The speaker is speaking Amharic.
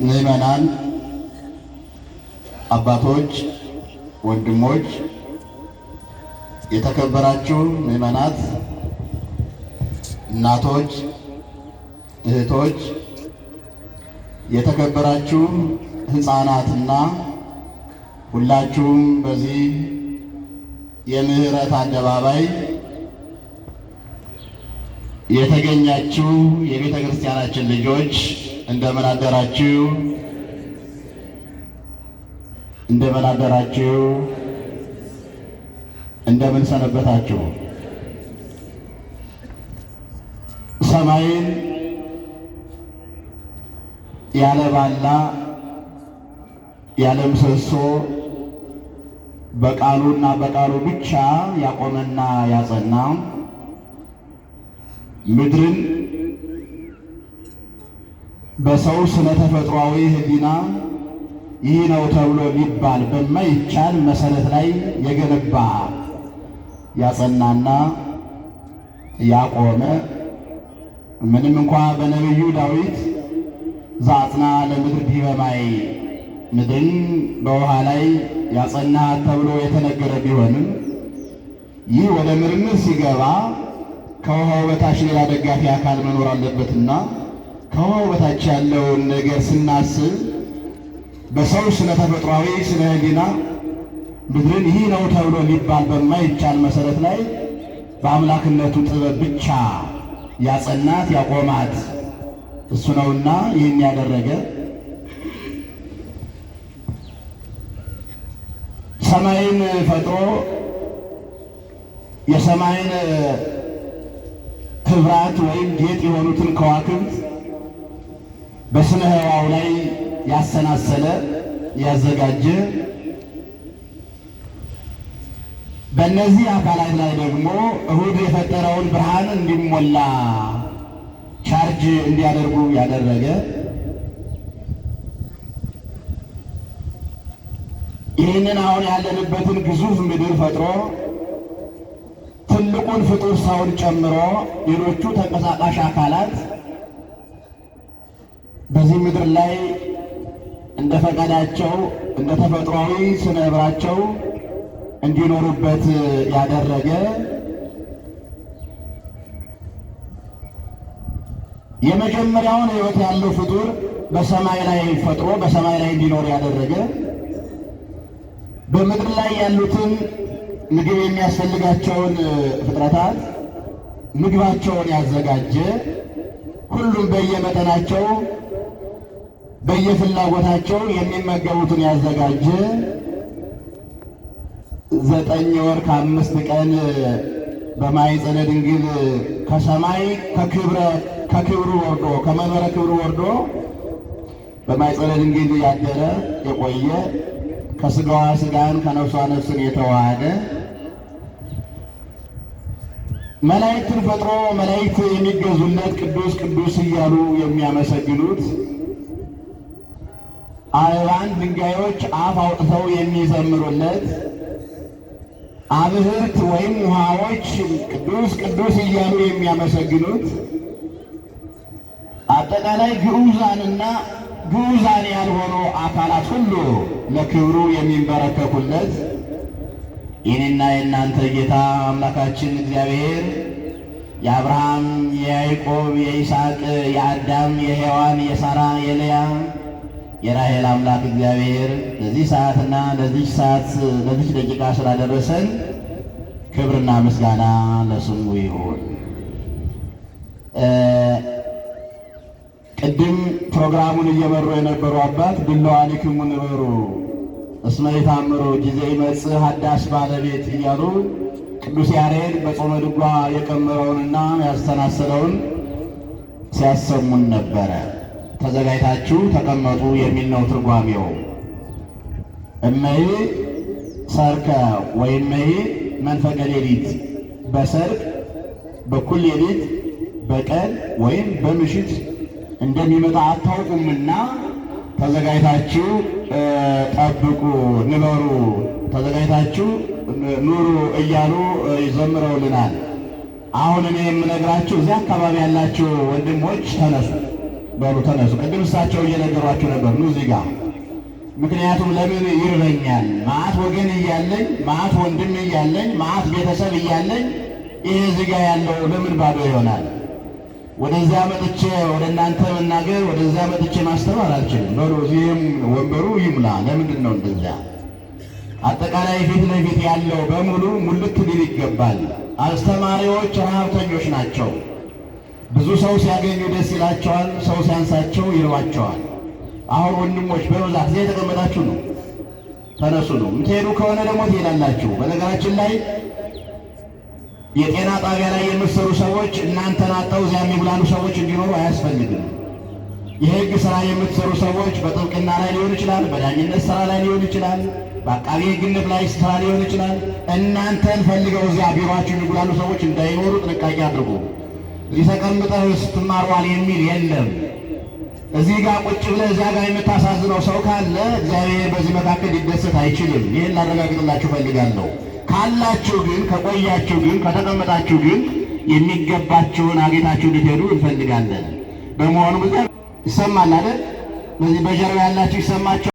ምዕመናን፣ አባቶች፣ ወንድሞች፣ የተከበራችሁ ምዕመናት፣ እናቶች፣ እህቶች፣ የተከበራችሁ ሕፃናትና ሁላችሁም በዚህ የምህረት አደባባይ የተገኛችሁ የቤተ ክርስቲያናችን ልጆች እንደምን አደራችሁ? እንደምን አደራችሁ? እንደምን ሰነበታችሁ? ሰማይን ያለ ባላ ያለ ምሰሶ በቃሉና በቃሉ ብቻ ያቆመና ያጸና ምድርን በሰው ስነ ተፈጥሯዊ ሕሊና ይህ ነው ተብሎ ሊባል በማይቻል መሰረት ላይ የገነባ ያጸናና ያቆመ ምንም እንኳ በነቢዩ ዳዊት ዘአጽንዐ ለምድር ዲበ ማይ ምድርን በውሃ ላይ ያጸና ተብሎ የተነገረ ቢሆንም ይህ ወደ ምርምር ሲገባ ከውሃው በታች ሌላ ደጋፊ አካል መኖር አለበትና ከውሃው በታች ያለውን ነገር ስናስብ በሰው ስነ ተፈጥሯዊ ስነ ሕሊና ምድርን ይህ ነው ተብሎ ሊባል በማይቻል መሰረት ላይ በአምላክነቱ ጥበብ ብቻ ያጸናት ያቆማት እሱ ነውና ይህን ያደረገ ሰማይን ፈጥሮ የሰማይን ህብራት ወይም ጌጥ የሆኑትን ከዋክብት በስነ ህዋው ላይ ያሰናሰለ ያዘጋጀ በእነዚህ አካላት ላይ ደግሞ እሁድ የፈጠረውን ብርሃን እንዲሞላ ቻርጅ እንዲያደርጉ ያደረገ ይህንን አሁን ያለንበትን ግዙፍ ምድር ፈጥሮ ትልቁን ፍጡር ሰውን ጨምሮ ሌሎቹ ተንቀሳቃሽ አካላት በዚህ ምድር ላይ እንደ ፈቃዳቸው እንደ ተፈጥሯዊ ስነ ህብራቸው እንዲኖሩበት ያደረገ የመጀመሪያውን ሕይወት ያለው ፍጡር በሰማይ ላይ ፈጥሮ በሰማይ ላይ እንዲኖር ያደረገ በምድር ላይ ያሉትን ምግብ የሚያስፈልጋቸውን ፍጥረታት ምግባቸውን ያዘጋጀ ሁሉም በየመጠናቸው በየፍላጎታቸው የሚመገቡትን ያዘጋጀ 9 ወር ከ5 ቀን በማኅፀነ ድንግል ከሰማይ ከክብሩ ወርዶ ከመንበረ ክብሩ ወርዶ በማኅፀነ ድንግል ያደረ የቆየ ከስጋዋ ስጋን ከነፍሷ ነፍስን የተዋሃደ መላእክትን ፈጥሮ መላእክት የሚገዙለት ቅዱስ ቅዱስ እያሉ የሚያመሰግኑት አእባን ድንጋዮች አፍ አውጥተው የሚዘምሩለት አብህርት ወይም ውሃዎች ቅዱስ ቅዱስ እያሉ የሚያመሰግኑት አጠቃላይ ግዑዛንና ግዑዛን ያልሆኑ አካላት ሁሉ ለክብሩ የሚንበረከኩለት የኔና የእናንተ ጌታ አምላካችን እግዚአብሔር የአብርሃም የያዕቆብ የይስሐቅ የአዳም የሔዋን የሳራ የልያ የራሔል አምላክ እግዚአብሔር ለዚህ ሰዓትና ለዚህ ደቂቃ ስላደረሰን ክብርና ምስጋና ለስሙ ይሁን። ቅድም ፕሮግራሙን እየመሩ የነበሩ አባት ድለዋኒክሙ ንበሩ እስመ ይታምሩ ጊዜ ይመጽእ ሀዳስ ባለቤት እያሉ ቅዱስ ያሬድ በጾመ ድጓ የቀመረውንና ያስተናሰለውን ሲያሰሙን ነበረ። ተዘጋጅታችሁ ተቀመጡ የሚል ነው ትርጓሜው። እመይ ሰርከ ወይመይ መንፈቀ ሌሊት፣ በሰርክ በኩል ሌሊት በቀን ወይም በምሽት እንደሚመጣ አታውቁምና ተዘጋጅታችሁ ጠብቁ፣ ንበሩ፣ ተዘጋጅታችሁ ኑሩ እያሉ ይዘምረውልናል። አሁን እኔ የምነግራችሁ እዚያ አካባቢ ያላችሁ ወንድሞች ተነሱ። በሉ ተነሱ። ቅድም እሳቸው እየነገሯቸው ነበር። ኑ እዚህ ጋር ምክንያቱም ለምን ይርበኛል? መዓት ወገን እያለኝ፣ መዓት ወንድም እያለኝ፣ መዓት ቤተሰብ እያለኝ ይሄ እዚህ ጋር ያለው ለምን ባዶ ይሆናል? ወደዚያ መጥቼ ወደ እናንተ መናገር፣ ወደዚያ መጥቼ ማስተማር አልችልም። በሉ እዚህም ወንበሩ ይሙላ። ለምንድን ነው እንደዚያ? አጠቃላይ ፊት ለፊት ያለው በሙሉ ሙልት ሊል ይገባል። አስተማሪዎች ረሃብተኞች ናቸው። ብዙ ሰው ሲያገኙ ደስ ይላቸዋል፣ ሰው ሲያንሳቸው ይርባቸዋል። አሁን ወንድሞች በብዛት እዚያ የተቀመጣችሁ ነው፣ ተነሱ ነው። የምትሄዱ ከሆነ ደግሞ ትሄዳላችሁ። በነገራችን ላይ የጤና ጣቢያ ላይ የምትሰሩ ሰዎች እናንተን አጠው እዚያ የሚብላሉ ሰዎች እንዲኖሩ አያስፈልግም። የሕግ ስራ የምትሰሩ ሰዎች በጥብቅና ላይ ሊሆን ይችላል፣ በዳኝነት ስራ ላይ ሊሆን ይችላል፣ በአቃቤ ሕግነት ላይ ስራ ሊሆን ይችላል። እናንተን ፈልገው እዚያ ቢሮአችሁ የሚብላሉ ሰዎች እንዳይኖሩ ጥንቃቄ አድርጉ። እዚህ ተቀምጠህ ስትማሯል የሚል የለም። እዚህ ጋር ቁጭ ብለህ እዚያ ጋር የምታሳዝነው ሰው ካለ እግዚአብሔር በዚህ መካከል ሊደሰት አይችልም። ይህን ላረጋግጥላችሁ ፈልጋለሁ። ካላችሁ ግን፣ ከቆያችሁ ግን፣ ከተቀመጣችሁ ግን የሚገባችሁን አግኝታችሁ እንድትሄዱ እንፈልጋለን። በመሆኑ ይሰማል አይደል? በዚህ በጀርባ ያላችሁ ይሰማችሁ